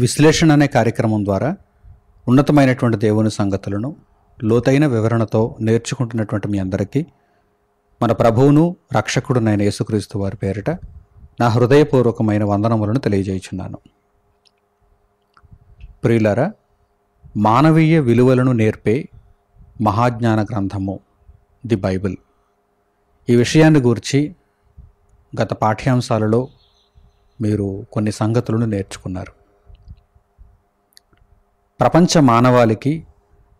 విశ్లేషణ అనే కార్యక్రమం ద్వారా ఉన్నతమైనటువంటి దేవుని సంగతులను లోతైన వివరణతో నేర్చుకుంటున్నటువంటి మీ అందరికీ మన ప్రభువును రక్షకుడునైన యేసుక్రీస్తు వారి పేరిట నా హృదయపూర్వకమైన వందనములను తెలియజేయుచున్నాను. ప్రియులారా, మానవీయ విలువలను నేర్పే మహాజ్ఞాన గ్రంథము ది బైబిల్. ఈ విషయాన్ని గూర్చి గత పాఠ్యాంశాలలో మీరు కొన్ని సంగతులను నేర్చుకున్నారు. ప్రపంచ మానవాళికి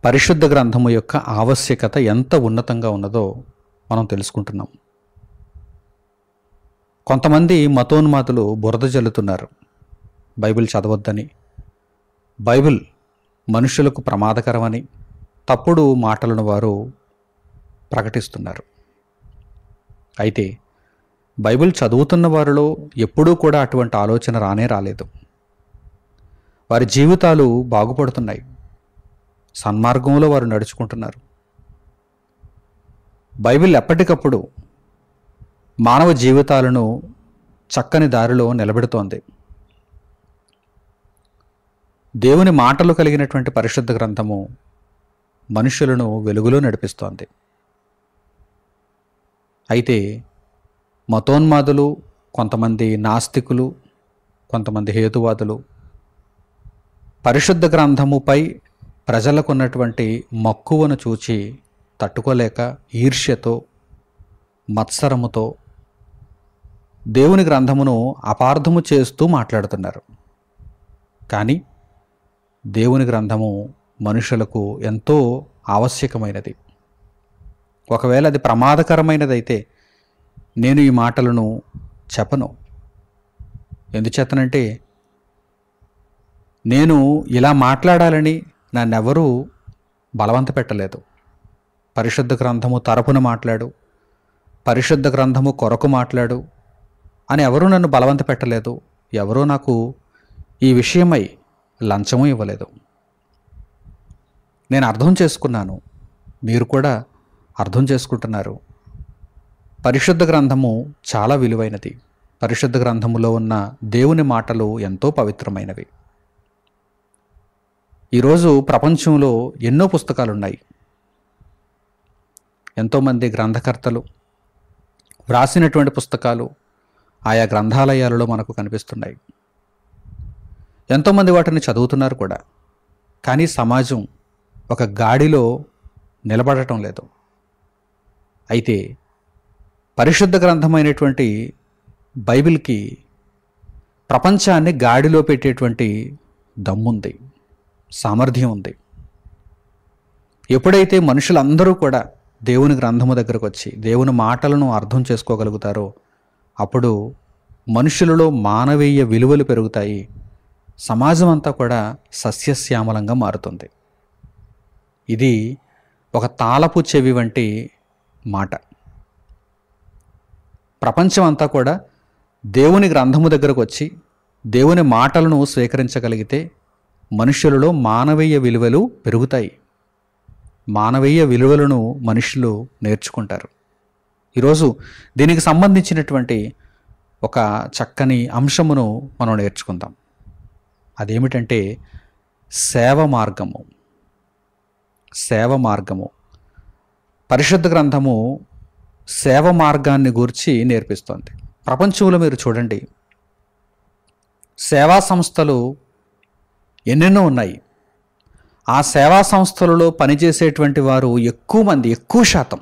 పరిశుద్ధ గ్రంథము యొక్క ఆవశ్యకత ఎంత ఉన్నతంగా ఉన్నదో మనం తెలుసుకుంటున్నాం. కొంతమంది మతోన్మాదులు బురద జల్లుతున్నారు బైబిల్ చదవద్దని, బైబిల్ మనుషులకు ప్రమాదకరమని తప్పుడు మాటలను వారు ప్రకటిస్తున్నారు. అయితే బైబిల్ చదువుతున్న వారిలో ఎప్పుడూ కూడా అటువంటి ఆలోచన రాలేదు. వారి జీవితాలు బాగుపడుతున్నాయి, సన్మార్గంలో వారు నడుచుకుంటున్నారు. బైబిల్ ఎప్పటికప్పుడు మానవ జీవితాలను చక్కని దారిలో నిలబెడుతోంది. దేవుని మాటలు కలిగినటువంటి పరిశుద్ధ గ్రంథము మనుషులను వెలుగులో నడిపిస్తోంది. అయితే మతోన్మాదులు, కొంతమంది నాస్తికులు, కొంతమంది హేతువాదులు పరిశుద్ధ గ్రంథముపై ప్రజలకు ఉన్నటువంటి మక్కువను చూచి తట్టుకోలేక ఈర్ష్యతో, మత్సరముతో దేవుని గ్రంథమును అపార్థము చేస్తూ మాట్లాడుతున్నారు. కానీ దేవుని గ్రంథము మనుషులకు ఎంతో ఆవశ్యకమైనది. ఒకవేళ అది ప్రమాదకరమైనదైతే నేను ఈ మాటలను చెప్పను. ఎందుచేతనంటే నేను ఇలా మాట్లాడాలని నన్నెవరూ బలవంత పెట్టలేదు. పరిశుద్ధ గ్రంథము తరపున మాట్లాడు, పరిశుద్ధ గ్రంథము కొరకు మాట్లాడు అని ఎవరూ నన్ను బలవంత పెట్టలేదు. ఎవరూ నాకు ఈ విషయమై లంచము ఇవ్వలేదు. నేను అర్థం చేసుకున్నాను, మీరు కూడా అర్థం చేసుకుంటున్నారు. పరిశుద్ధ గ్రంథము చాలా విలువైనది. పరిశుద్ధ గ్రంథములో ఉన్న దేవుని మాటలు ఎంతో పవిత్రమైనవి. ఈరోజు ప్రపంచంలో ఎన్నో పుస్తకాలు ఉన్నాయి. ఎంతోమంది గ్రంథకర్తలు వ్రాసినటువంటి పుస్తకాలు ఆయా గ్రంథాలయాలలో మనకు కనిపిస్తున్నాయి. ఎంతోమంది వాటిని చదువుతున్నారు కూడా. కానీ సమాజం ఒక గాడిలో నిలబడటం లేదు. అయితే పరిశుద్ధ గ్రంథమైనటువంటి బైబిల్కి ప్రపంచాన్ని గాడిలో పెట్టేటువంటి దమ్ముంది, సామర్థ్యం ఉంది. ఎప్పుడైతే మనుషులందరూ కూడా దేవుని గ్రంథము దగ్గరకు వచ్చి దేవుని మాటలను అర్థం చేసుకోగలుగుతారో అప్పుడు మనుషులలో మానవీయ విలువలు పెరుగుతాయి. సమాజం అంతా కూడా సస్యశ్యామలంగా మారుతుంది. ఇది ఒక తాళపు చెవి వంటి మాట. ప్రపంచం అంతా కూడా దేవుని గ్రంథము దగ్గరకు వచ్చి దేవుని మాటలను స్వీకరించగలిగితే మనుషులలో మానవీయ విలువలు పెరుగుతాయి. మానవీయ విలువలను మనుషులు నేర్చుకుంటారు. ఈరోజు దీనికి సంబంధించినటువంటి ఒక చక్కని అంశమును మనం నేర్చుకుందాం. అదేమిటంటే సేవ మార్గము. సేవ మార్గము. పరిశుద్ధ గ్రంథము సేవ మార్గాన్ని గూర్చి నేర్పిస్తోంది. ప్రపంచంలో మీరు చూడండి, సేవా సంస్థలు ఎన్నెన్నో ఉన్నాయి. ఆ సేవా సంస్థలలో పనిచేసేటువంటి వారు ఎక్కువ శాతం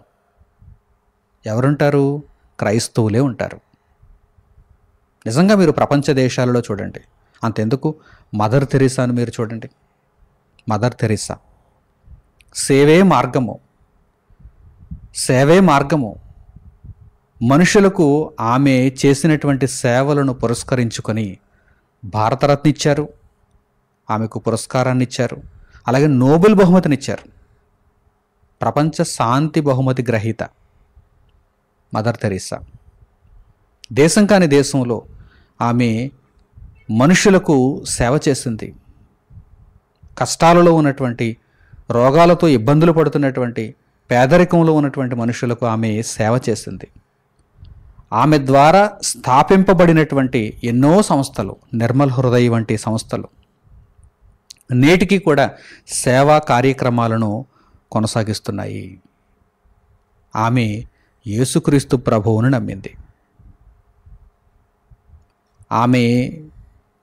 ఎవరుంటారు? క్రైస్తవులే ఉంటారు. నిజంగా మీరు ప్రపంచ దేశాలలో చూడండి. అంతెందుకు, మదర్ తెరీసాను మీరు చూడండి. మదర్ తెరీసా సేవే మార్గము. సేవే మార్గము. మనుషులకు ఆమె చేసినటువంటి సేవలను పురస్కరించుకొని భారతరత్న ఇచ్చారు, ఆమెకు పురస్కారాన్ని ఇచ్చారు, అలాగే నోబెల్ బహుమతినిచ్చారు. ప్రపంచ శాంతి బహుమతి గ్రహీత మదర్ తెరీసా. దేశం కాని దేశంలో ఆమె మనుషులకు సేవ చేసింది. కష్టాలలో ఉన్నటువంటి, రోగాలతో ఇబ్బందులు పడుతున్నటువంటి, పేదరికంలో ఉన్నటువంటి మనుషులకు ఆమె సేవ చేసింది. ఆమె ద్వారా స్థాపింపబడినటువంటి ఎన్నో సంస్థలు, నిర్మల్ హృదయ్ వంటి సంస్థలు, నేటికి కూడా సేవా కార్యక్రమాలను కొనసాగిస్తున్నాయి. ఆమె యేసుక్రీస్తు ప్రభువును నమ్మింది. ఆమె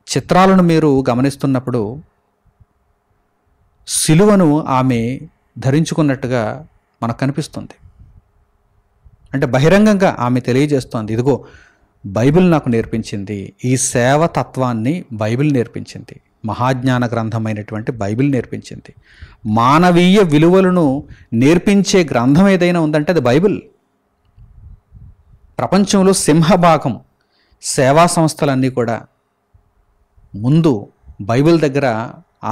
చిత్రాలను మీరు గమనిస్తున్నప్పుడు సిలువను ఆమె ధరించుకున్నట్టుగా మనకు కనిపిస్తుంది. అంటే బహిరంగంగా ఆమె తెలియజేస్తోంది, ఇదిగో బైబిల్ నాకు నేర్పించింది, ఈ సేవ తత్వాన్ని బైబిల్ నేర్పించింది, మహాజ్ఞాన గ్రంథమైనటువంటి బైబిల్ నేర్పించింది. మానవీయ విలువలను నేర్పించే గ్రంథం ఏదైనా ఉందంటే అది బైబిల్. ప్రపంచంలో సింహభాగం సేవా సంస్థలన్నీ కూడా ముందు బైబిల్ దగ్గర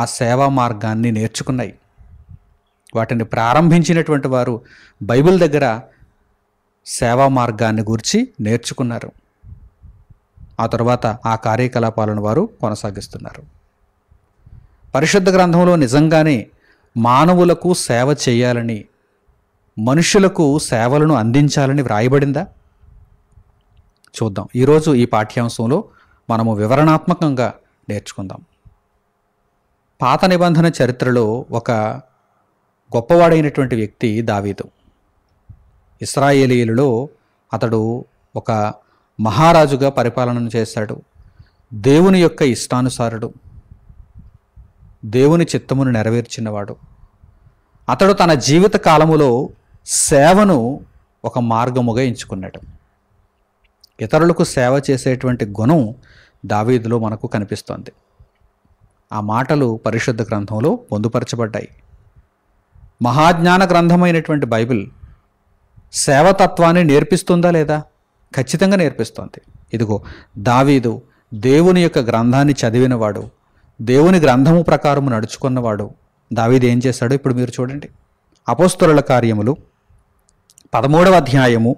ఆ సేవా మార్గాన్ని నేర్చుకున్నాయి. వాటిని ప్రారంభించినటువంటి వారు బైబిల్ దగ్గర సేవా మార్గాన్ని గురించి నేర్చుకున్నారు. ఆ తర్వాత ఆ కార్యకలాపాలను వారు కొనసాగిస్తున్నారు. పరిశుద్ధ గ్రంథంలో నిజంగానే మానవులకు సేవ చేయాలని, మనుషులకు సేవలను అందించాలని వ్రాయబడిందా? చూద్దాం. ఈరోజు ఈ పాఠ్యాంశంలో మనము వివరణాత్మకంగా నేర్చుకుందాం. పాత నిబంధన చరిత్రలో ఒక గొప్పవాడైనటువంటి వ్యక్తి దావీదు. ఇశ్రాయేలీయులలో అతడు ఒక మహారాజుగా పరిపాలన చేశాడు. దేవుని యొక్క ఇష్టానుసారుడు, దేవుని చిత్తమును నెరవేర్చినవాడు. అతడు తన జీవిత కాలములో సేవను ఒక మార్గముగా ఎంచుకున్నాడు. ఇతరులకు సేవ చేసేటువంటి గుణం దావీదులో మనకు కనిపిస్తోంది. ఆ మాటలు పరిశుద్ధ గ్రంథంలో పొందుపరచబడ్డాయి. మహాజ్ఞాన గ్రంథమైనటువంటి బైబిల్ సేవతత్వాన్ని నేర్పిస్తుందా లేదా? ఖచ్చితంగా నేర్పిస్తోంది. ఇదిగో దావీదు దేవుని యొక్క గ్రంథాన్ని చదివినవాడు, దేవుని గ్రంథము ప్రకారము నడుచుకున్నవాడు. దావీదు ఏం చేశాడో ఇప్పుడు మీరు చూడండి. అపోస్తలుల కార్యములు 13వ అధ్యాయము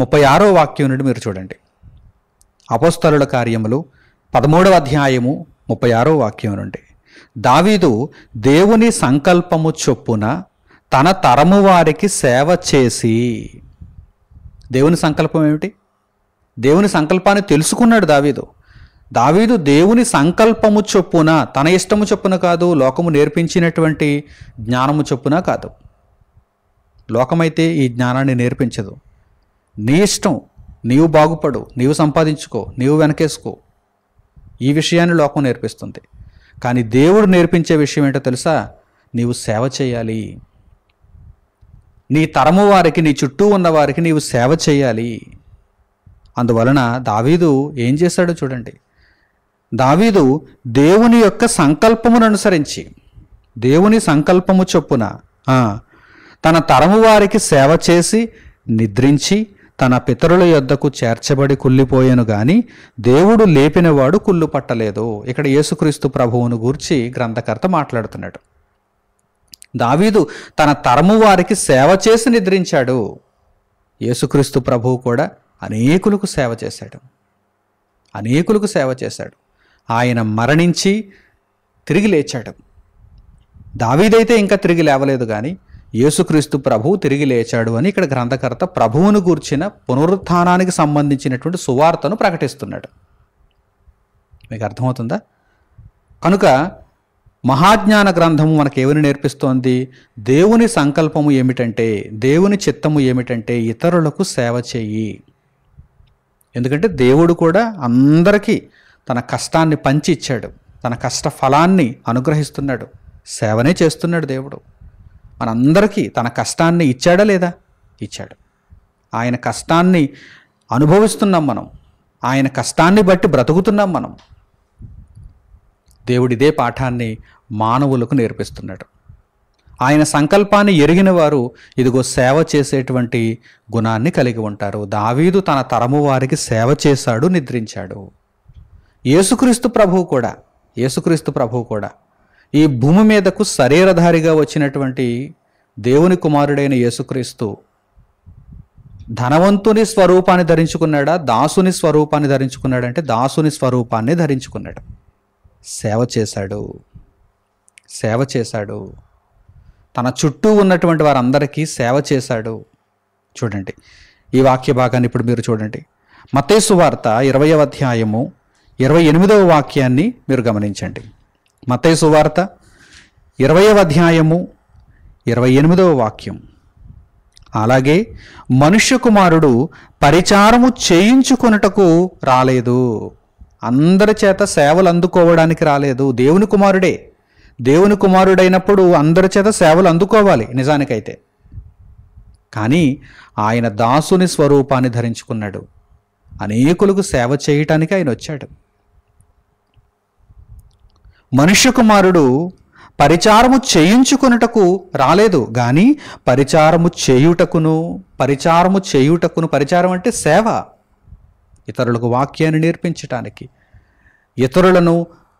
36వ వాక్యం నుండి మీరు చూడండి. అపోస్తలుల కార్యములు 13వ అధ్యాయము 36వ వాక్యం నుండి, దావీదు దేవుని సంకల్పము చొప్పున తన తరము వారికి సేవ చేసి. దేవుని సంకల్పం ఏమిటి? దేవుని సంకల్పాన్ని తెలుసుకున్నాడు దావీదు. దావీదు దేవుని సంకల్పము చొప్పున, తన ఇష్టము చొప్పున కాదు, లోకము నేర్పించినటువంటి జ్ఞానము చొప్పున కాదు. లోకమైతే ఈ జ్ఞానాన్ని నేర్పించదు. నీ ఇష్టం, నీవు బాగుపడు, నీవు సంపాదించుకో, నీవు వెనకేసుకో, ఈ విషయాన్ని లోకం నేర్పిస్తుంది. కానీ దేవుడు నేర్పించే విషయం ఏంటో తెలుసా? నీవు సేవ చేయాలి. నీ తరము వారికి, నీ చుట్టూ ఉన్న వారికి నీవు సేవ చేయాలి. అందువలన దావీదు ఏం చేశాడో చూడండి. దావీదు దేవుని యొక్క సంకల్పమును అనుసరించి, దేవుని సంకల్పము చొప్పున తన తరము వారికి సేవ చేసి నిద్రించి తన పితరుల యొద్దకు చేర్చబడి కుళ్ళిపోయాను గాని దేవుడు లేపినవాడు కుళ్ళు పట్టలేదు. ఇక్కడ యేసుక్రీస్తు ప్రభువును గూర్చి గ్రంథకర్త మాట్లాడుతున్నాడు. దావీదు తన తరము వారికి సేవ చేసి నిద్రించాడు. యేసుక్రీస్తు ప్రభువు కూడా అనేకులకు సేవ చేశాడు. అనేకులకు సేవ చేశాడు. ఆయన మరణించి తిరిగి లేచాడు. దావీదైతే ఇంకా తిరిగి లేవలేదు, కానీ యేసుక్రీస్తు ప్రభువు తిరిగి లేచాడు అని ఇక్కడ గ్రంథకర్త ప్రభువును గూర్చిన పునరుత్థానానికి సంబంధించినటువంటి సువార్తను ప్రకటిస్తున్నాడు. మీకు అర్థమవుతుందా? కనుక మహాజ్ఞాన గ్రంథము మనకేమని నేర్పిస్తోంది? దేవుని సంకల్పము ఏమిటంటే, దేవుని చిత్తము ఏమిటంటే ఇతరులకు సేవ చెయ్యి. ఎందుకంటే దేవుడు కూడా అందరికీ తన కష్టాన్ని పంచి ఇచ్చాడు, తన కష్ట ఫలాన్ని అనుగ్రహిస్తున్నాడు, సేవనే చేస్తున్నాడు దేవుడు. మనందరికీ తన కష్టాన్ని ఇచ్చాడా లేదా? ఇచ్చాడు. ఆయన కష్టాన్ని అనుభవిస్తున్నాం మనం, ఆయన కష్టాన్ని బట్టి బ్రతుకుతున్నాం మనం. దేవుడు ఇదే పాఠాన్ని మానవులకు నేర్పిస్తున్నాడు. ఆయన సంకల్పాన్ని ఎరిగిన వారు ఇదిగో సేవ చేసేటువంటి గుణాన్ని కలిగి ఉంటారు. దావీదు తన తరము వారికి సేవ చేశాడు, నిద్రించాడు. యేసుక్రీస్తు ప్రభువు కూడా ఈ భూమి మీదకు శరీరధారిగా వచ్చినటువంటి దేవుని కుమారుడైన యేసుక్రీస్తు ధనవంతుని స్వరూపాన్ని ధరించుకున్నాడా, దాసుని స్వరూపాన్ని ధరించుకున్నాడంటే దాసుని స్వరూపాన్ని ధరించుకున్నాడు. సేవ చేశాడు. తన చుట్టూ ఉన్నటువంటి వారందరికీ సేవ చేశాడు. చూడండి ఈ వాక్య భాగాన్ని ఇప్పుడు మీరు చూడండి. మత్తయి సువార్త 20వ అధ్యాయము 28వ వాక్యాన్ని మీరు గమనించండి. మత్తయి సువార్త 20వ అధ్యాయము 28వ వాక్యం. అలాగే మనుష్య కుమారుడు పరిచారము చేయించుకొనుటకు రాలేదు. అందరి చేత సేవలు అందుకోవడానికి రాలేదు. దేవుని కుమారుడే. దేవుని కుమారుడైనప్పుడు అందరి చేత సేవలు అందుకోవాలి నిజానికైతే. కానీ ఆయన దాసుని స్వరూపాన్ని ధరించుకున్నాడు. అనేకులకు సేవ చేయటానికి ఆయన వచ్చాడు. మనుష్య కుమారుడు పరిచారము చేయించుకొనుటకు రాలేదు, కానీ పరిచారము చేయుటకును. పరిచారం అంటే సేవ. ఇతరులకు వాక్యాన్ని నేర్పించటానికి, ఇతరులను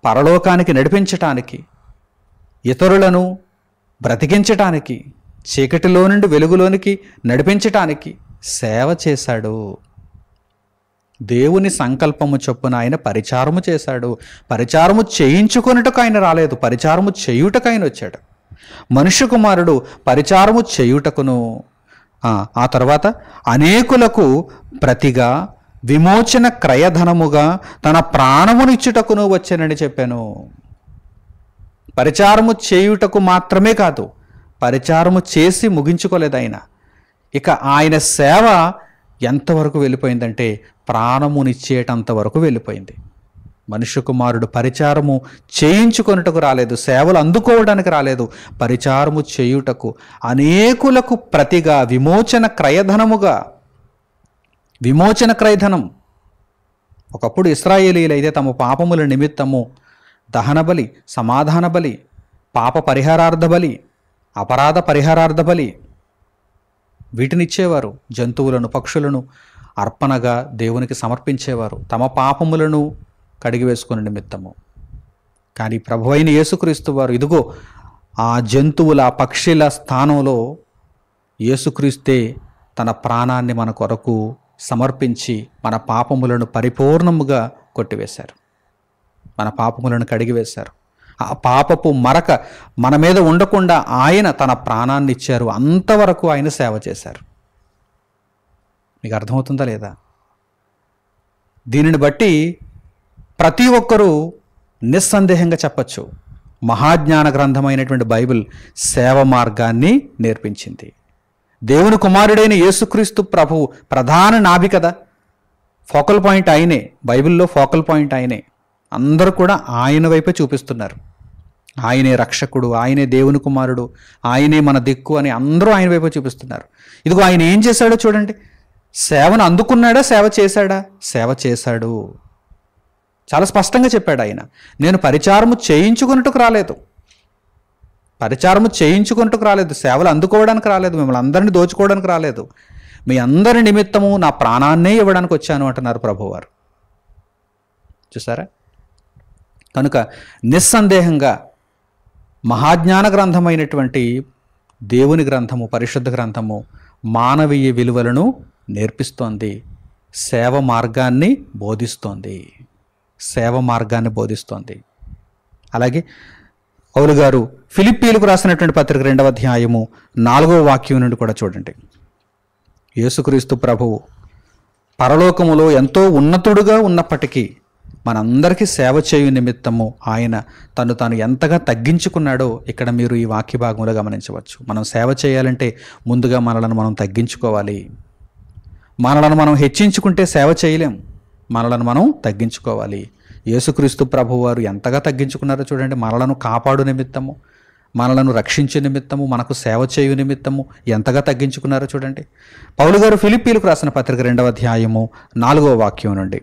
పరలోకానికి నడిపించటానికి, ఇతరులను బ్రతికించటానికి, చీకటిలో నుండి వెలుగులోనికి నడిపించటానికి సేవ చేశాడు. దేవుని సంకల్పము చొప్పున ఆయన పరిచారము చేశాడు. పరిచారము చేయించుకొనుటకు ఆయన రాలేదు, పరిచారము చేయుటకు ఆయన వచ్చాడు. మనుష్య కుమారుడు పరిచారము చేయుటకును, ఆ తర్వాత అనేకులకు ప్రతిగా విమోచన క్రయధనముగా తన ప్రాణమునిచ్చుటకును వచ్చానని చెప్పాను. పరిచారము చేయుటకు మాత్రమే కాదు, పరిచారము చేసి ముగించుకోలేదు ఆయన. ఇక ఆయన సేవ ఎంతవరకు వెళ్ళిపోయిందంటే ప్రాణమునిచ్చేటంత వరకు వెళ్ళిపోయింది. మనుష్య కుమారుడు పరిచారము చేయించుకొనుటకు రాలేదు, సేవలు అందుకోవడానికి రాలేదు, పరిచారము చేయుటకు, అనేకులకు ప్రతిగా విమోచన క్రయధనముగా. విమోచన క్రయధనం. ఒకప్పుడు ఇశ్రాయేలీయులైతే తమ పాపముల నిమిత్తము దహన బలి, సమాధాన బలి, పాప పరిహారార్థ బలి, అపరాధ పరిహారార్థ బలి వీటినిచ్చేవారు. జంతువులను, పక్షులను అర్పణగా దేవునికి సమర్పించేవారు తమ పాపములను కడిగివేసుకునే నిమిత్తము. కానీ ప్రభువైన యేసుక్రీస్తు వారు ఇదిగో ఆ జంతువుల, పక్షుల స్థానంలో యేసుక్రీస్తే తన ప్రాణాన్ని మన కొరకు సమర్పించి మన పాపములను పరిపూర్ణముగా కొట్టివేశారు, మన పాపములను కడిగివేశారు. ఆ పాపపు మరక మన మీద ఉండకుండా ఆయన తన ప్రాణాన్ని ఇచ్చారు. అంతవరకు ఆయన సేవ చేశారు. మీకు అర్థమవుతుందా లేదా? దీనిని బట్టి ప్రతి ఒక్కరూ నిస్సందేహంగా చెప్పచ్చు, మహాజ్ఞాన గ్రంథమైనటువంటి బైబిల్ సేవ మార్గాన్ని నేర్పించింది. దేవుని కుమారుడైన యేసుక్రీస్తు ప్రభువు ప్రధాన నాభి కదా, ఫోకల్ పాయింట్ ఆయనే. బైబిల్లో ఫోకల్ పాయింట్ ఆయనే. అందరూ కూడా ఆయన వైపే చూపిస్తున్నారు. ఆయనే రక్షకుడు, ఆయనే దేవుని కుమారుడు, ఆయనే మన దిక్కు అని అందరూ ఆయన వైపే చూపిస్తున్నారు. ఇదిగో ఆయన ఏం చేశాడో చూడండి. సేవను అందుకున్నాడా, సేవ చేశాడా? సేవ చేశాడు. చాలా స్పష్టంగా చెప్పాడు ఆయన. నేను పరిచారము చేయించుకున్నట్టుకు రాలేదు, పరిచారము చేయించుకున్నట్టుకు రాలేదు, సేవలు అందుకోవడానికి రాలేదు, మిమ్మల్ని అందరినీ దోచుకోవడానికి రాలేదు, మీ అందరి నిమిత్తము నా ప్రాణాన్నే ఇవ్వడానికి వచ్చాను అంటున్నారు ప్రభువారు. చూసారా? కనుక నిస్సందేహంగా మహాజ్ఞాన గ్రంథమైనటువంటి దేవుని గ్రంథము, పరిశుద్ధ గ్రంథము మానవీయ విలువలను నేర్పిస్తోంది, సేవ మార్గాన్ని బోధిస్తోంది, సేవ మార్గాన్ని బోధిస్తోంది. అలాగే పౌలు గారు ఫిలిప్పీలకు రాసినటువంటి పత్రిక 2వ అధ్యాయము 4వ వాక్యం నుండి కూడా చూడండి. యేసుక్రీస్తు ప్రభువు పరలోకములో ఎంతో ఉన్నతుడుగా ఉన్నప్పటికీ మనందరికీ సేవ చేయు నిమిత్తము ఆయన తాను ఎంతగా తగ్గించుకున్నాడో ఇక్కడ మీరు ఈ వాక్య భాగంలో గమనించవచ్చు. మనం సేవ చేయాలంటే ముందుగా మనలను మనం తగ్గించుకోవాలి. మనలను మనం హెచ్చించుకుంటే సేవ చేయలేం, మనలను మనం తగ్గించుకోవాలి. యేసుక్రీస్తు ప్రభువు వారు ఎంతగా తగ్గించుకున్నారో చూడండి. మనలను కాపాడు నిమిత్తము, మనలను రక్షించే నిమిత్తము, మనకు సేవ చేయు నిమిత్తము ఎంతగా తగ్గించుకున్నారో చూడండి. పౌలు గారు ఫిలిప్పీలకు రాసిన పత్రిక 2వ అధ్యాయము 4వ వాక్యం నుండి,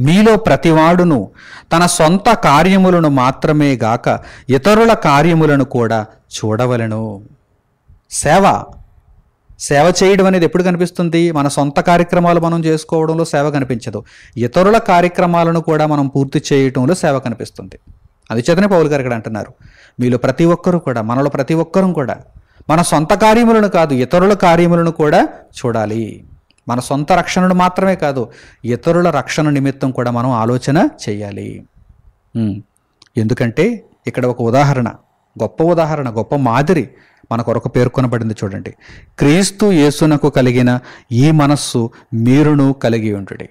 మీలో ప్రతివాడును తన సొంత కార్యములను మాత్రమే గాక ఇతరుల కార్యములను కూడా చూడవలెను. సేవ చేయడం అనేది ఎప్పుడు కనిపిస్తుంది? మన సొంత కార్యక్రమాలు మనం చేసుకోవడంలో సేవ కనిపించదు, ఇతరుల కార్యక్రమాలను కూడా మనం పూర్తి చేయటంలో సేవ కనిపిస్తుంది. అందుచేతనే పౌలు గారు ఇక్కడ అంటున్నారు, మీలో ప్రతి ఒక్కరూ కూడా, మనలో ప్రతి ఒక్కరూ కూడా మన సొంత కార్యములను కాదు ఇతరుల కార్యములను కూడా చూడాలి. మన సొంత రక్షణను మాత్రమే కాదు ఇతరుల రక్షణ నిమిత్తం కూడా మనం ఆలోచన చేయాలి. ఎందుకంటే ఇక్కడ ఒక ఉదాహరణ, గొప్ప మాదిరి మన కొరకు పేర్కొనబడింది చూడండి. క్రీస్తు యేసునకు కలిగిన ఈ మనస్సు మీరును కలిగి ఉండుడి.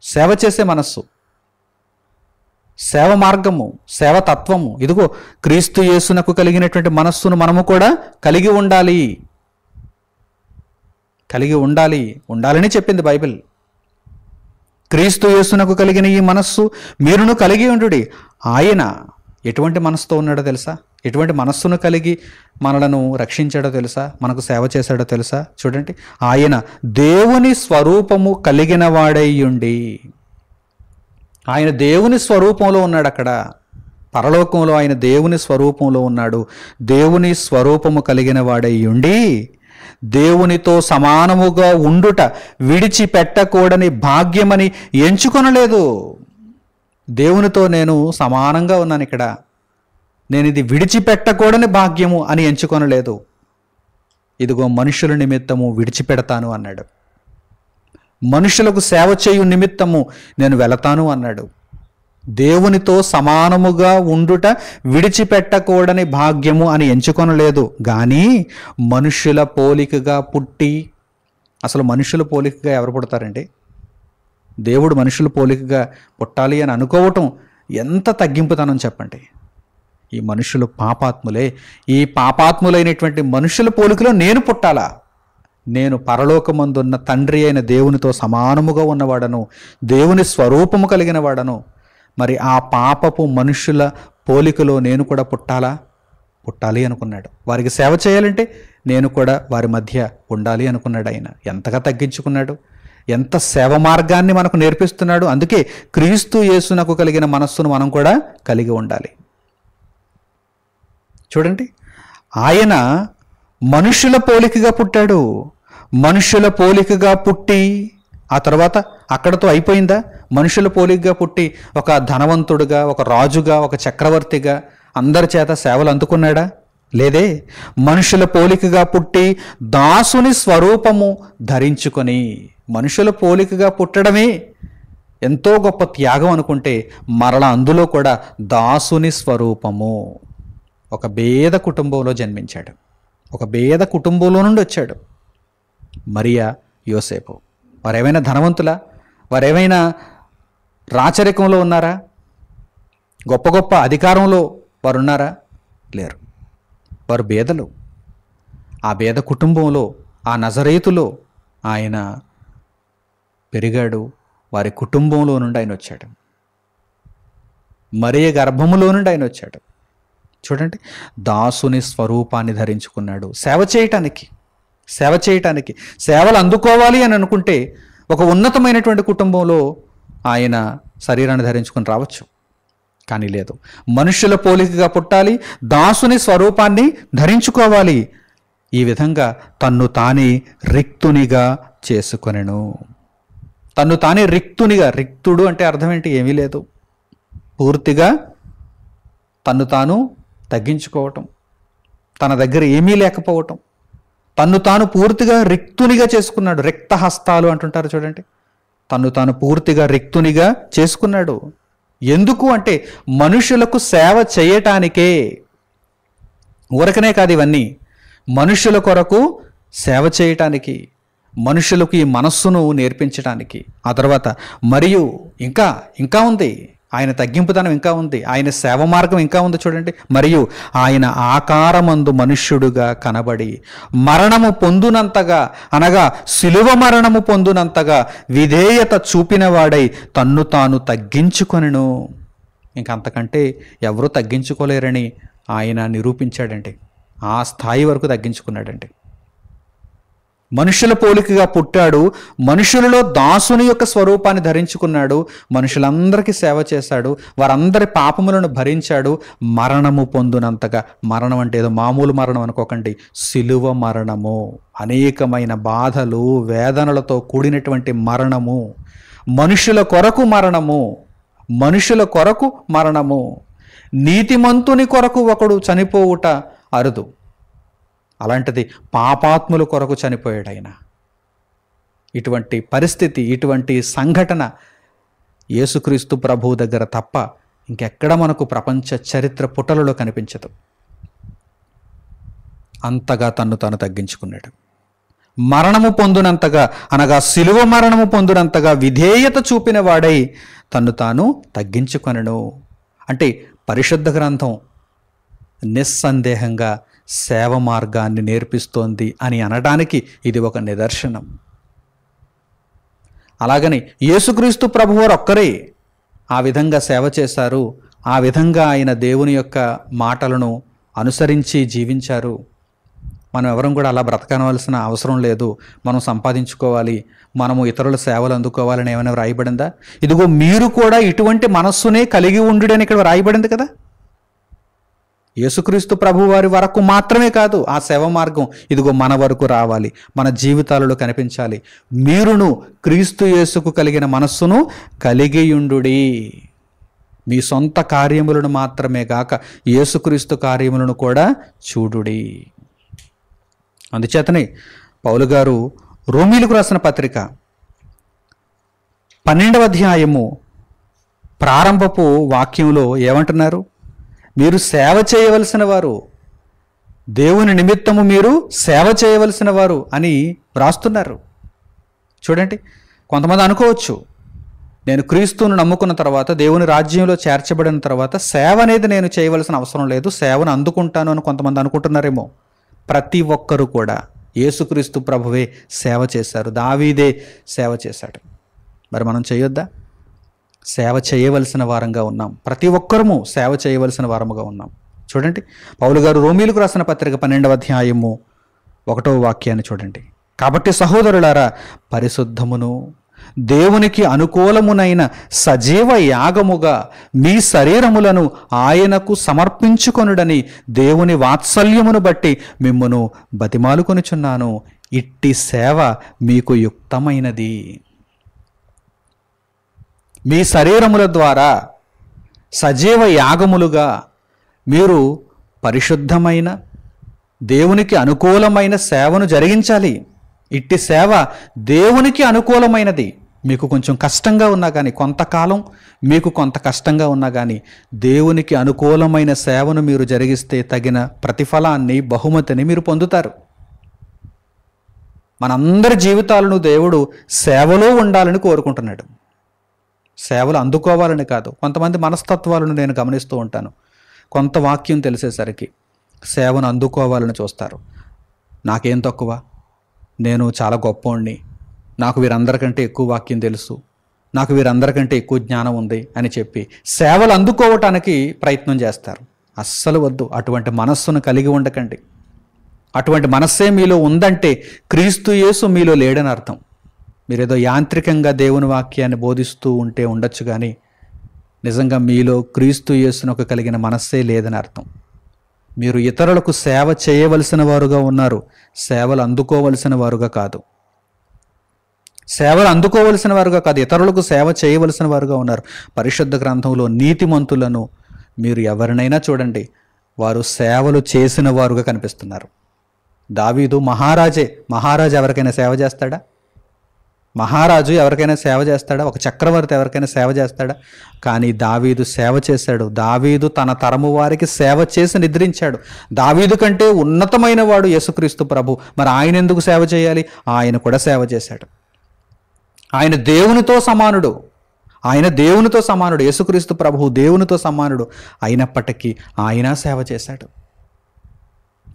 సేవ చేసే మనస్సు. సేవ మార్గము, సేవ తత్వము. ఇదిగో క్రీస్తు యేసునకు కలిగినటువంటి మనస్సును మనము కూడా కలిగి ఉండాలి, ఉండాలని చెప్పింది బైబిల్. క్రీస్తు యేసునకు కలిగిన ఈ మనస్సు మీరును కలిగి ఉండుడి. ఆయన ఎటువంటి మనస్సుతో ఉన్నాడో తెలుసా? ఎటువంటి మనస్సును కలిగి మనలను రక్షించాడో తెలుసా? మనకు సేవ చేశాడో తెలుసా? చూడండి, ఆయన దేవుని స్వరూపము కలిగిన వాడయ్యుండి. ఆయన దేవుని స్వరూపంలో ఉన్నాడు. అక్కడ పరలోకంలో ఆయన దేవుని స్వరూపంలో ఉన్నాడు. దేవుని స్వరూపము కలిగిన వాడయ్యుండి దేవునితో సమానముగా ఉండుట విడిచిపెట్టకూడని భాగ్యమని ఎంచుకొనలేదు. దేవునితో నేను సమానంగా ఉన్నాను, ఇక్కడ నేను ఇది విడిచిపెట్టకూడని భాగ్యము అని ఎంచుకొనలేదు. ఇదిగో మనుషుల నిమిత్తము విడిచిపెడతాను అన్నాడు. మనుషులకు సేవ చేయు నిమిత్తము నేను వెళతాను అన్నాడు. దేవునితో సమానముగా ఉండుట విడిచిపెట్టకూడని భాగ్యము అని ఎంచుకొనలేదు, కానీ మనుషుల పోలికగా పుట్టి. అసలు మనుషుల పోలికగా ఎవరు పుడతారండి? దేవుడు మనుషుల పోలికగా పుట్టాలి అని అనుకోవటం ఎంత తగ్గింపుతనం చెప్పండి. ఈ మనుషులు పాపాత్ములే. ఈ పాపాత్ములైనటువంటి మనుషుల పోలికలో నేను పుట్టాలా? నేను పరలోకమందున్న తండ్రి అయిన దేవునితో సమానముగా ఉన్నవాడను, దేవుని స్వరూపము కలిగిన వాడను. మరి ఆ పాపపు మనుషుల పోలికలో నేను కూడా పుట్టాలి అనుకున్నాడు. వారికి సేవ చేయాలంటే నేను కూడా వారి మధ్య ఉండాలి అనుకున్నాడు. ఆయన ఎంతగా తగ్గించుకున్నాడు, ఎంత సేవ మార్గాన్ని మనకు నేర్పిస్తున్నాడు. అందుకే క్రీస్తు యేసునకు కలిగిన మనస్సును మనం కూడా కలిగి ఉండాలి. చూడండి, ఆయన మనుషుల పోలికగా పుట్టాడు. మనుషుల పోలికగా పుట్టి ఆ తర్వాత అక్కడతో అయిపోయిందా? మనుషుల పోలికగా పుట్టి ఒక ధనవంతుడుగా, ఒక రాజుగా, ఒక చక్రవర్తిగా అందరి చేత సేవలు అందుకున్నాడా? లేదే. మనుషుల పోలికగా పుట్టి దాసుని స్వరూపము ధరించుకొని, మనుషుల పోలికగా పుట్టడమే ఎంతో గొప్ప త్యాగం అనుకుంటే, మరలా అందులో కూడా దాసుని స్వరూపము. ఒక పేద కుటుంబంలో జన్మించాడు, ఒక పేద కుటుంబంలో నుండి వచ్చాడు. మరియా, యోసేపు వారేమైనా ధనవంతులా? వారేమైనా రాచరికంలో ఉన్నారా? గొప్ప గొప్ప అధికారంలో వారు ఉన్నారా? లేరు. వారు బేదలు. ఆ బేద కుటుంబంలో, ఆ నజరేతులో ఆయన పెరిగాడు. వారి కుటుంబంలో నుండి ఆయన వచ్చాడు. మరియ గర్భములో నుండి ఆయన వచ్చాడు. చూడండి, దాసుని స్వరూపాన్ని ధరించుకున్నాడు. సేవ చేయటానికి సేవలు అందుకోవాలి అని అనుకుంటే ఒక ఉన్నతమైనటువంటి కుటుంబంలో ఆయన శరీరాన్ని ధరించుకుని రావచ్చు, కానీ లేదు. మనుషుల పోలికగా పుట్టాలి, దాసుని స్వరూపాన్ని ధరించుకోవాలి. ఈ విధంగా తన్ను తానే రిక్తునిగా చేసుకొనెను. తన్ను తానే రిక్తునిగా. రిక్తుడు అంటే అర్థం ఏంటి? ఏమీ లేదు. పూర్తిగా తన్ను తాను తగ్గించుకోవటం, తన దగ్గర ఏమీ లేకపోవటం, తన్ను తాను పూర్తిగా రిక్తునిగా చేసుకున్నాడు. రిక్త హస్తాలు అంటుంటారు చూడండి. తన్ను తాను పూర్తిగా రిక్తునిగా చేసుకున్నాడు. ఎందుకు అంటే మనుషులకు సేవ చేయటానికే. ఊరకనే కాదు, ఇవన్నీ మనుషుల కొరకు సేవ చేయటానికి, మనుషులకు ఈ మనస్సును నేర్పించడానికి. ఆ తర్వాత మరియు ఇంకా ఉంది, ఆయన తగ్గింపుతనం ఇంకా ఉంది, ఆయన సేవ మార్గం ఇంకా ఉంది. చూడండి, మరియు ఆయన ఆకారమందు మనుష్యుడుగా కనబడి మరణము పొందునంతగా, అనగా శిలువ మరణము పొందునంతగా విధేయత చూపినవాడై తన్ను తాను తగ్గించుకొనెను. ఇంకంతకంటే ఎవరూ తగ్గించుకోలేరని ఆయన నిరూపించాడండి. ఆ స్థాయి వరకు తగ్గించుకున్నాడండి. మనుషుల పోలికగా పుట్టాడు, మనుషులలో దాసుని యొక్క స్వరూపాన్ని ధరించుకున్నాడు, మనుషులందరికీ సేవ చేశాడు, వారందరి పాపములను భరించాడు, మరణము పొందునంతగా. మరణం అంటే ఏదో మామూలు మరణం అనుకోకండి, శిలువ మరణము, అనేకమైన బాధలు వేదనలతో కూడినటువంటి మరణము, మనుషుల కొరకు మరణము. నీతిమంతుని కొరకు ఒకడు చనిపోవుట అరుదు, అలాంటిది పాపాత్ముల కొరకు చనిపోయాడు ఆయన. ఇటువంటి పరిస్థితి, ఇటువంటి సంఘటన యేసుక్రీస్తు ప్రభువు దగ్గర తప్ప ఇంకెక్కడ మనకు ప్రపంచ చరిత్ర పుటలలో కనిపించదు. అంతగా తన్ను తాను తగ్గించుకున్నాడు. మరణము పొందునంతగా, అనగా శిలువ మరణము పొందునంతగా విధేయత చూపిన వాడై తన్ను తాను తగ్గించుకొనెను. అంటే పరిశుద్ధ గ్రంథం నిస్సందేహంగా సేవ మార్గాన్ని నేర్పిస్తోంది అని అనడానికి ఇది ఒక నిదర్శనం. అలాగని యేసుక్రీస్తు ప్రభువారు ఒక్కరే ఆ విధంగా సేవ చేశారు, ఆ విధంగా ఆయన దేవుని యొక్క మాటలను అనుసరించి జీవించారు. మనం ఎవరం కూడా అలా బ్రతకనవలసిన అవసరం లేదు, మనం సంపాదించుకోవాలి, మనము ఇతరుల సేవలు అందుకోవాలని ఏమైనా వ్రాయబడిందా? ఇదిగో మీరు కూడా ఇటువంటి మనస్సునే కలిగి ఉండుడని ఇక్కడ వ్రాయబడింది కదా. యేసుక్రీస్తు ప్రభు వారి వరకు మాత్రమే కాదు ఆ సేవ మార్గం, ఇదిగో మన వరకు రావాలి, మన జీవితాలలో కనిపించాలి. మీరును క్రీస్తు యేసుకు కలిగిన మనస్సును కలిగియుండుడి. మీ సొంత కార్యములను మాత్రమే గాక యేసుక్రీస్తు కార్యములను కూడా చూడుడి. అందుచేతనే పౌలు గారు రోమీలకు రాసిన పత్రిక 12వ అధ్యాయము ప్రారంభపు వాక్యంలో ఏమంటున్నారు? మీరు సేవ చేయవలసిన వారు, దేవుని నిమిత్తము మీరు సేవ చేయవలసిన వారు అని వ్రాస్తున్నారు. చూడండి, కొంతమంది అనుకోవచ్చు, నేను క్రీస్తును నమ్ముకున్న తర్వాత, దేవుని రాజ్యంలో చేర్చబడిన తర్వాత సేవ అనేది నేను చేయవలసిన అవసరం లేదు, సేవను అందుకుంటాను అని కొంతమంది అనుకుంటున్నారేమో. ప్రతి ఒక్కరూ కూడా యేసుక్రీస్తు ప్రభువే సేవ చేశారు, దావీదే సేవ చేశాడు. మరి మనం చేయొద్దా? సేవ చేయవలసిన వారంగా ఉన్నాం, ప్రతి ఒక్కరము సేవ చేయవలసిన వారముగా ఉన్నాం. చూడండి, పౌలు గారు రోమీలకు రాసిన పత్రిక 12వ అధ్యాయము 1వ వాక్యాన్ని చూడండి. కాబట్టి సహోదరులారా, పరిశుద్ధమును దేవునికి అనుకూలమునైన సజీవ యాగముగా మీ శరీరములను ఆయనకు సమర్పించుకొనుడని దేవుని వాత్సల్యమును బట్టి మిమ్మును బతిమాలుకొనుచున్నాను. ఇట్టి సేవ మీకు యుక్తమైనది. మీ శరీరముల ద్వారా సజీవ యాగములుగా మీరు పరిశుద్ధమైన దేవునికి అనుకూలమైన సేవను జరిగించాలి. ఇట్టి సేవ దేవునికి అనుకూలమైనది. మీకు కొంచెం కష్టంగా ఉన్నా కానీ, కొంతకాలం మీకు కొంత కష్టంగా ఉన్నా కానీ, దేవునికి అనుకూలమైన సేవను మీరు జరిగిస్తే తగిన ప్రతిఫలాన్ని, బహుమతిని మీరు పొందుతారు. మనందరి జీవితాలను దేవుడు సేవలో ఉండాలని కోరుకుంటున్నాడు, సేవలు అందుకోవాలని కాదు. కొంతమంది మనస్తత్వాలను నేను గమనిస్తూ ఉంటాను. కొంత వాక్యం తెలిసేసరికి సేవను అందుకోవాలని చూస్తారు. నాకేం తక్కువ, నేను చాలా గొప్పోణ్ణి, నాకు వీరందరికంటే ఎక్కువ వాక్యం తెలుసు, నాకు వీరందరికంటే ఎక్కువ జ్ఞానం ఉంది అని చెప్పి సేవలు అందుకోవటానికి ప్రయత్నం చేస్తారు. అస్సలు వద్దు, అటువంటి మనస్సును కలిగి ఉండకండి. అటువంటి మనస్సే మీలో ఉందంటే క్రీస్తు యేసు మీలో లేడని అర్థం. మీరేదో యాంత్రికంగా దేవుని వాక్యాన్ని బోధిస్తూ ఉంటే ఉండొచ్చు, కానీ నిజంగా మీలో క్రీస్తు యేసునకు కలిగిన మనస్సే లేదని అర్థం. మీరు ఇతరులకు సేవ చేయవలసిన వారుగా ఉన్నారు, సేవలు అందుకోవలసిన వారుగా కాదు. సేవలు అందుకోవలసిన వారుగా కాదు, ఇతరులకు సేవ చేయవలసిన వారుగా ఉన్నారు. పరిశుద్ధ గ్రంథంలో నీతిమంతులను మీరు ఎవరినైనా చూడండి, వారు సేవలు చేసిన వారుగా కనిపిస్తున్నారు. దావీదు మహారాజు ఎవరికైనా సేవ చేస్తాడా? మహారాజు ఎవరికైనా సేవ చేస్తాడా? ఒక చక్రవర్తి ఎవరికైనా సేవ చేస్తాడా? కానీ దావీదు సేవ చేశాడు. దావీదు తన తరము వారికి సేవ చేసి నిద్రించాడు. దావీదు కంటే ఉన్నతమైన వాడు యేసుక్రీస్తు ప్రభు. మరి ఆయన ఎందుకు సేవ చేయాలి? ఆయన కూడా సేవ చేశాడు. ఆయన దేవునితో సమానుడు, యేసుక్రీస్తు ప్రభువు దేవునితో సమానుడు అయినప్పటికీ ఆయన సేవ చేశాడు.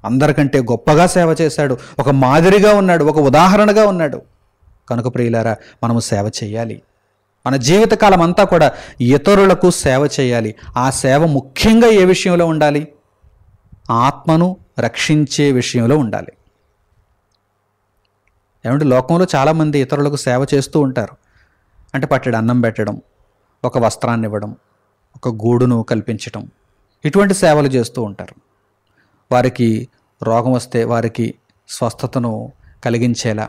అందరికంటే గొప్పగా సేవ చేశాడు. ఒక మాదిరిగా ఉన్నాడు, ఒక ఉదాహరణగా ఉన్నాడు. కనుక ప్రియులారా, మనము సేవ చేయాలి. మన జీవితకాలం అంతా కూడా ఇతరులకు సేవ చేయాలి. ఆ సేవ ముఖ్యంగా ఏ విషయంలో ఉండాలి? ఆత్మను రక్షించే విషయంలో ఉండాలి. ఏమంటే లోకంలో చాలామంది ఇతరులకు సేవ చేస్తూ ఉంటారు. అంటే పట్టెడు అన్నం పెట్టడం, ఒక వస్త్రాన్ని ఇవ్వడం, ఒక గూడును కల్పించటం, ఇటువంటి సేవలు చేస్తూ ఉంటారు. వారికి రోగం వస్తే వారికి స్వస్థతను కలిగించేలా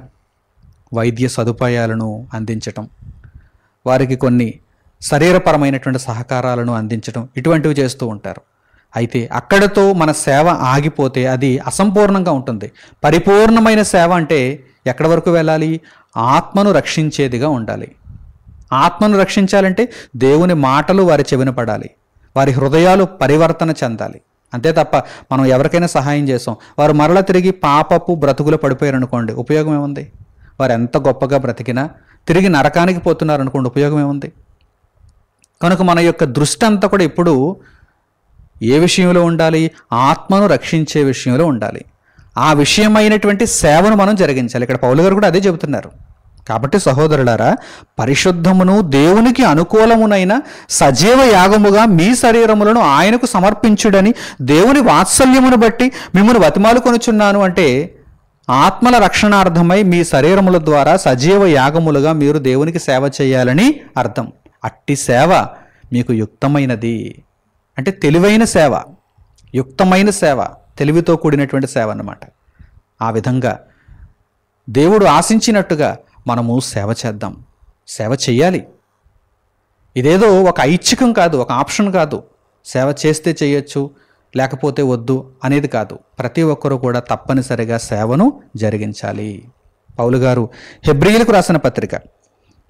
వైద్య సదుపాయాలను అందించటం, వారికి కొన్ని శరీరపరమైనటువంటి సహకారాలను అందించటం, ఇటువంటివి చేస్తూ ఉంటారు. అయితే అక్కడతో మన సేవ ఆగిపోతే అది అసంపూర్ణంగా ఉంటుంది. పరిపూర్ణమైన సేవ అంటే ఎక్కడి వరకు వెళ్ళాలి? ఆత్మను రక్షించేదిగా ఉండాలి. ఆత్మను రక్షించాలంటే దేవుని మాటలు వారి చెవిన పడాలి, వారి హృదయాలు పరివర్తన చెందాలి. అంతే తప్ప మనం ఎవరికైనా సహాయం చేసాం, వారు మరలా తిరిగి పాపపు బ్రతుకులు పడిపోయారు అనుకోండి, ఉపయోగం ఏముంది? వారు ఎంత గొప్పగా బ్రతికినా తిరిగి నరకానికి పోతున్నారు అనుకోండి, ఉపయోగం ఏముంది? కనుక మన యొక్క దృష్టి అంతా కూడా ఇప్పుడు ఏ విషయంలో ఉండాలి? ఆత్మను రక్షించే విషయంలో ఉండాలి. ఆ విషయమైనటువంటి సేవను మనం జరిగించాలి. ఇక్కడ పౌలు గారు కూడా అదే చెబుతున్నారు. కాబట్టి సహోదరులారా, పరిశుద్ధమును దేవునికి అనుకూలమునైన సజీవ యాగముగా మీ శరీరములను ఆయనకు సమర్పించుడని దేవుని వాత్సల్యమును బట్టి మిమ్మల్ని బతిమాలు కొనుచున్నాను. అంటే ఆత్మల రక్షణార్థమై మీ శరీరముల ద్వారా సజీవ యాగములుగా మీరు దేవునికి సేవ చేయాలని అర్థం. అట్టి సేవ మీకు యుక్తమైనది. అంటే తెలివైన సేవ, యుక్తమైన సేవ, తెలివితో కూడినటువంటి సేవ అన్నమాట. ఆ విధంగా దేవుడు ఆశించినట్టుగా మనము సేవ చేద్దాం, సేవ చెయ్యాలి. ఇదేదో ఒక ఐచ్ఛికం కాదు, ఒక ఆప్షన్ కాదు. సేవ చేస్తే చేయొచ్చు, లేకపోతే వద్దు అనేది కాదు. ప్రతి ఒక్కరూ కూడా తప్పనిసరిగా సేవను జరిగించాలి. పౌలు గారు హెబ్రీయులకు రాసిన పత్రిక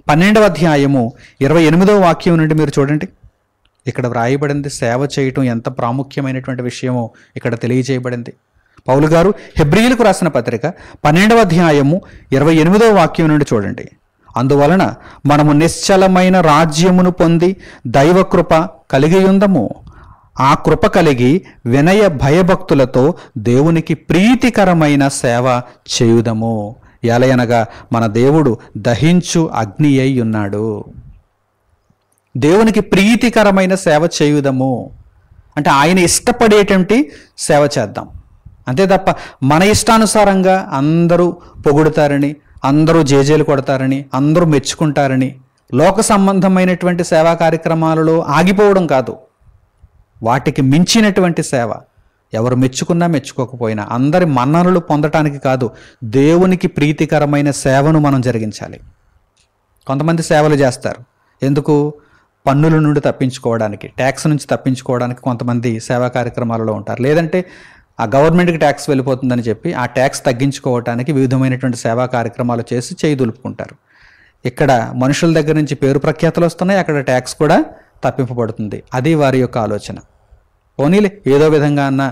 12వ అధ్యాయము 28వ వాక్యం నుండి మీరు చూడండి. ఇక్కడ వ్రాయబడింది సేవ చేయటం ఎంత ప్రాముఖ్యమైనటువంటి విషయమో ఇక్కడ తెలియజేయబడింది. పౌలు గారు హెబ్రీయులకు రాసిన పత్రిక 12వ అధ్యాయము 28వ వాక్యం నుండి చూడండి. అందువలన మనము నిశ్చలమైన రాజ్యమును పొంది దైవకృప కలిగి ఉందము. ఆ కృప కలిగి వినయ భయభక్తులతో దేవునికి ప్రీతికరమైన సేవ చేయుదము. ఎలయనగా మన దేవుడు దహించు అగ్ని అయి ఉన్నాడు. దేవునికి ప్రీతికరమైన సేవ చేయుదము అంటే ఆయన ఇష్టపడేటువంటి సేవ చేద్దాం. అంతే తప్ప మన ఇష్టానుసారంగా అందరూ పొగుడుతారని, అందరూ జేజేలు కొడతారని, అందరూ మెచ్చుకుంటారని లోక సంబంధమైనటువంటి సేవా కార్యక్రమాలలో ఆగిపోవడం కాదు. వాటికి మించినటువంటి సేవ, ఎవరు మెచ్చుకున్నా మెచ్చుకోకపోయినా అందరి మన్ననలు పొందటానికి కాదు, దేవునికి ప్రీతికరమైన సేవను మనం జరిగించాలి. కొంతమంది సేవలు చేస్తారు ఎందుకు? పన్నుల నుండి తప్పించుకోవడానికి, ట్యాక్స్ నుంచి తప్పించుకోవడానికి కొంతమంది సేవా కార్యక్రమాలలో ఉంటారు. లేదంటే ఆ గవర్నమెంట్కి ట్యాక్స్ వెళ్ళిపోతుందని చెప్పి ఆ ట్యాక్స్ తగ్గించుకోవడానికి వివిధమైనటువంటి సేవా కార్యక్రమాలు చేసి చేయి దులుపుకుంటారు. ఇక్కడ మనుషుల దగ్గర నుంచి పేరు ప్రఖ్యాతులు వస్తున్నాయి, అక్కడ ట్యాక్స్ కూడా తప్పింపబడుతుంది. అది వారి యొక్క ఆలోచన. పోనీలే, ఏదో విధంగా అన్న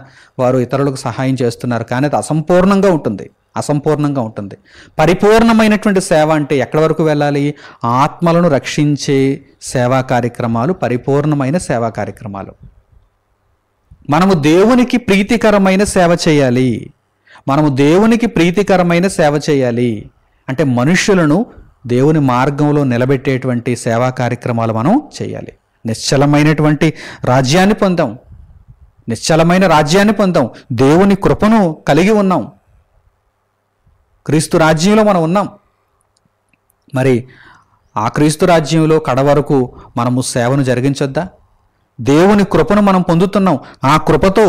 వారు ఇతరులకు సహాయం చేస్తున్నారు, కానీ అది అసంపూర్ణంగా ఉంటుంది. పరిపూర్ణమైనటువంటి సేవ అంటే ఎక్కడి వరకు వెళ్ళాలి? ఆత్మలను రక్షించే సేవా కార్యక్రమాలు పరిపూర్ణమైన సేవా కార్యక్రమాలు. మనము దేవునికి ప్రీతికరమైన సేవ చేయాలి. అంటే మనుష్యులను దేవుని మార్గంలో నిలబెట్టేటువంటి సేవా కార్యక్రమాలు మనం చేయాలి. నిశ్చలమైనటువంటి రాజ్యాన్ని పొందాం. దేవుని కృపను కలిగి ఉన్నాం. క్రీస్తు రాజ్యంలో మనం ఉన్నాం. మరి ఆ క్రీస్తు రాజ్యంలో కడ వరకు మనము సేవను జరిగించొద్దా? దేవుని కృపను మనం పొందుతున్నాం. ఆ కృపతో,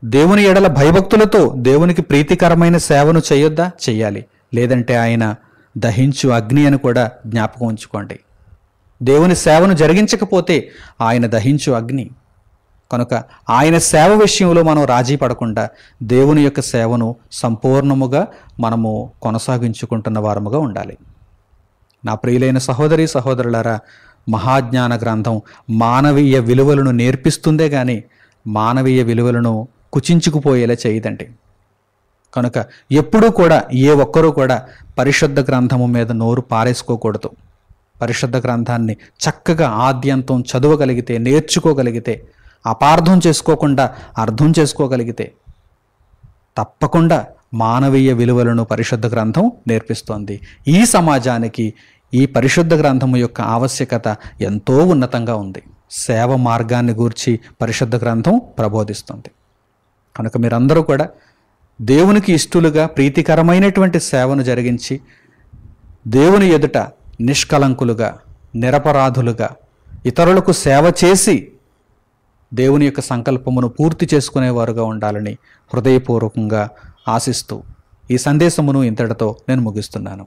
దేవుని ఎడల భయభక్తులతో దేవునికి ప్రీతికరమైన సేవను చేయొద్దా? చెయ్యాలి. లేదంటే ఆయన దహించు అగ్ని అని కూడా జ్ఞాపకం ఉంచుకోండి. దేవుని సేవను జరిగించకపోతే ఆయన దహించు అగ్ని. కనుక ఆయన సేవ విషయంలో మనం రాజీ పడకుండా దేవుని యొక్క సేవను సంపూర్ణముగా మనము కొనసాగించుకుంటున్న వారముగా ఉండాలి. నా ప్రియులైన సహోదరి సహోదరులారా, మహాజ్ఞాన గ్రంథం మానవీయ విలువలను నేర్పిస్తుందే కానీ మానవీయ విలువలను కుచించుకుపోయేలా చేయదండి. కనుక ఎప్పుడూ కూడా ఏ ఒక్కరూ కూడా పరిశుద్ధ గ్రంథము మీద నోరు పారేసుకోకూడదు. పరిశుద్ధ గ్రంథాన్ని చక్కగా ఆద్యంతం చదవగలిగితే, నేర్చుకోగలిగితే, అపార్థం చేసుకోకుండా అర్థం చేసుకోగలిగితే తప్పకుండా మానవీయ విలువలను పరిశుద్ధ గ్రంథం నేర్పిస్తోంది. ఈ సమాజానికి ఈ పరిశుద్ధ గ్రంథము యొక్క ఆవశ్యకత ఎంతో ఉన్నతంగా ఉంది. సేవ మార్గాన్ని గూర్చి పరిశుద్ధ గ్రంథం ప్రబోధిస్తుంది. కనుక మీరందరూ కూడా దేవునికి ఇష్టలుగా ప్రీతికరమైనటువంటి సేవను జరిగించి దేవుని ఎదుట నిష్కలంకులుగా, నిరపరాధులుగా ఇతరులకు సేవ చేసి దేవుని యొక్క సంకల్పమును పూర్తి చేసుకునేవారుగా ఉండాలని హృదయపూర్వకంగా ఆశిస్తూ ఈ సందేశమును ఇంతటితో నేను ముగిస్తున్నాను.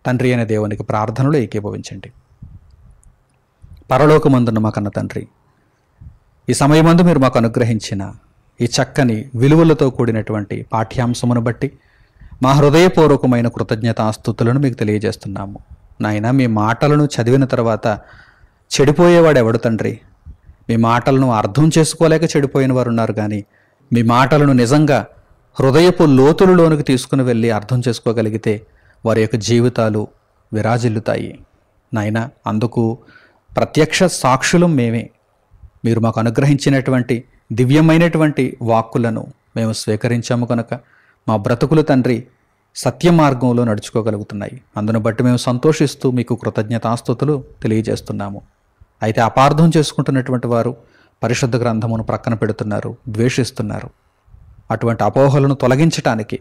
తండ్రి అయిన దేవునికి ప్రార్థనలు ఏకీభవించండి. పరలోకమందున్న మా కన్న తండ్రి, ఈ సమయమందు మీరు మాకు అనుగ్రహించిన ఈ చక్కని విలువలతో కూడినటువంటి పాఠ్యాంశమును బట్టి మా హృదయపూర్వకమైన కృతజ్ఞతాస్తుతులను మీకు తెలియజేస్తున్నాము. నాయన, మీ మాటలను చదివిన తర్వాత చెడిపోయేవాడు ఎవడు తండ్రి? మీ మాటలను అర్థం చేసుకోలేక చెడిపోయిన వారు ఉన్నారు, కానీ మీ మాటలను నిజంగా హృదయపు లోతులలోనికి తీసుకుని వెళ్ళి అర్థం చేసుకోగలిగితే వారి యొక్క జీవితాలు విరాజిల్లుతాయి. నాయన, అందుకు ప్రత్యక్ష సాక్షులం మేమే. మీరు మాకు అనుగ్రహించినటువంటి దివ్యమైనటువంటి వాక్కులను మేము స్వీకరించాము కనుక మా బ్రతుకులు తండ్రి సత్య మార్గంలో నడుచుకోగలుగుతున్నాయి. అందును బట్టి మేము సంతోషిస్తూ మీకు కృతజ్ఞతాస్తుతులు తెలియజేస్తున్నాము. అయితే అపార్థం చేసుకుంటున్నటువంటి వారు పరిశుద్ధ గ్రంథమును ప్రక్కన పెడుతున్నారు, ద్వేషిస్తున్నారు. అటువంటి అపోహలను తొలగించటానికి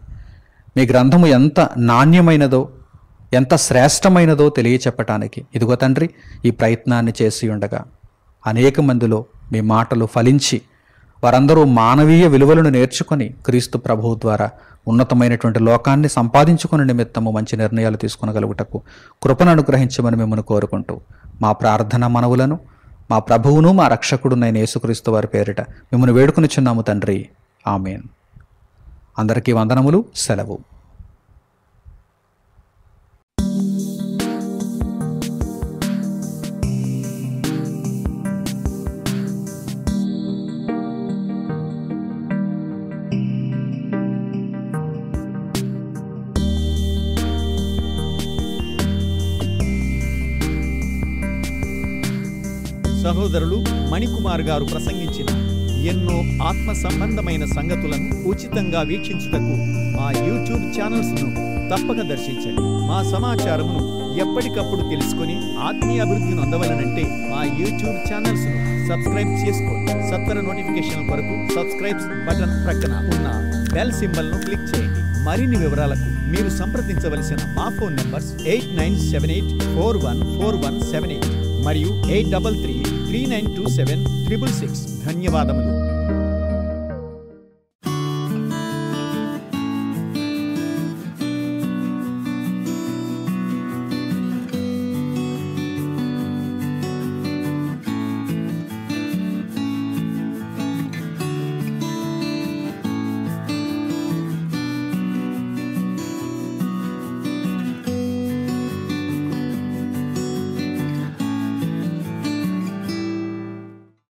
మీ గ్రంథము ఎంత నాణ్యమైనదో, ఎంత శ్రేష్టమైనదో తెలియచెప్పటానికి ఇదిగో తండ్రి ఈ ప్రయత్నాన్ని చేసి ఉండగా అనేక మందిలో మీ మాటలు ఫలించి వారందరూ మానవీయ విలువలను నేర్చుకొని క్రీస్తు ప్రభువు ద్వారా ఉన్నతమైనటువంటి లోకాన్ని సంపాదించుకునే నిమిత్తము మంచి నిర్ణయాలు తీసుకొనగలుగుటకు కృపను అనుగ్రహించమని మిమ్మల్ని కోరుకుంటూ మా ప్రార్థన మనవులను మా ప్రభువును మా రక్షకుడునైన యేసుక్రీస్తు వారి పేరిట మిమ్మల్ని వేడుకొనిచున్నాము తండ్రి. ఆమేన్. అందరికీ వందనములు. సెలవు. సహోదరులు మణికుమార్ గారు ప్రసంగించిన ఎన్నో ఆత్మ సంబంధమైన సంగతులను ఉచితంగా వీక్షించుటకు మా యూట్యూబ్ ఛానల్స్ను తప్పక దర్శించండి. మా సమాచారమును ఎప్పటికప్పుడు తెలుసుకొని ఆత్మీయ అభివృద్ధి నొందవలనంటే మా యూట్యూబ్ ఛానల్స్ను సబ్స్క్రైబ్ చేసుకోండి. సత్వర నోటిఫికేషన్ కొరకు సబ్స్క్రైబ్స్ బటన్ ప్రక్కన ఉన్న బెల్ సింబల్ను క్లిక్ చేయండి. మరిన్ని వివరాలకు మీరు సంప్రదించవలసిన మా ఫోన్ నంబర్స్ 8978414178 మరియు 8333927666. ధన్యవాదములు.